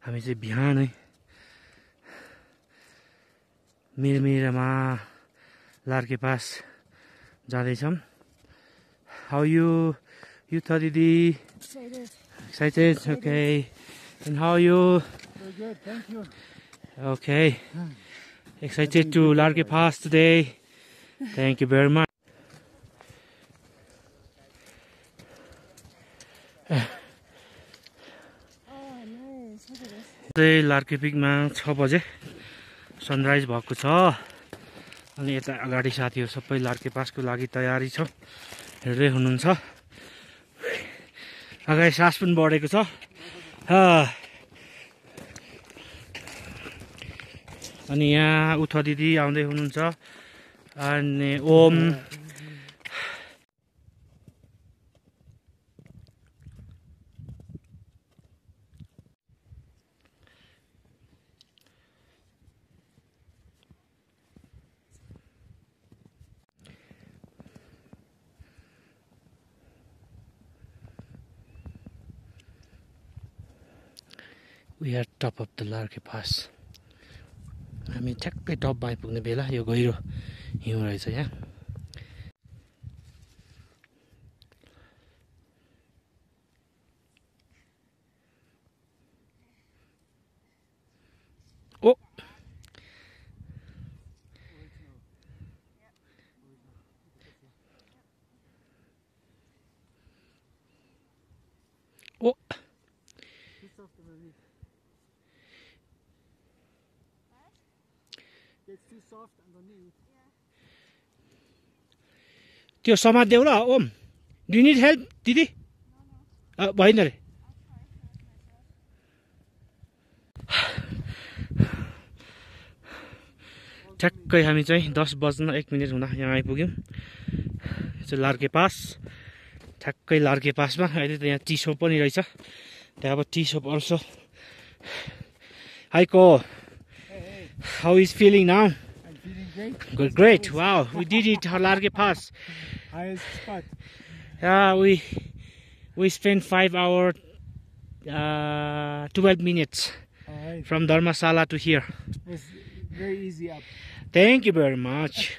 हामी चाहिँ बिहानै मिरमिरामा लार्के पास जाँदैछौँ. How you Yutha Didi? Excited? Okay. And how are you? Very good, thank you. Okay. Excited to Larke Pass today. Thank you very much. Larke पिकमा 6 बजे sunrise भएको छ. अनि यता अगाडि साथीहरु सबै लार्के पासको लागि तयारी छ, हेर्दै हुनुहुन्छ. अगाडि सास पनि बढेको छ. अनि यहाँ उथा दिदी आउँदै हुनुहुन्छ. अनि Om we are top of the Larke Pass. हामी ठ्याक्कै टपमा आइपुग्ने बेला. यो गहिरो हिउँ रहेछ यहाँ. ओ ओ त्यो समात्देऊ ल ओम. डु यु निड हेल्प दिदी? भएन रे. ठ्याक्कै हामी चाहिँ 10 बज्न 1 मिनेट हुँदा यहाँ आइपुग्यौँ. यो चाहिँ लार्के पास. ठ्याक्कै लार्के पासमा अहिले त यहाँ टी सप पनि रहेछ. त्यहाँ अब tea shop also. Hi Ko. How is feeling now? I'm feeling great. Good, great. Wow, we did it. Larke Pass. Highest spot. Yeah, we spent 5 hours, 12 minutes Alright. from Dharmasala to here. It was very easy up. Thank you very much.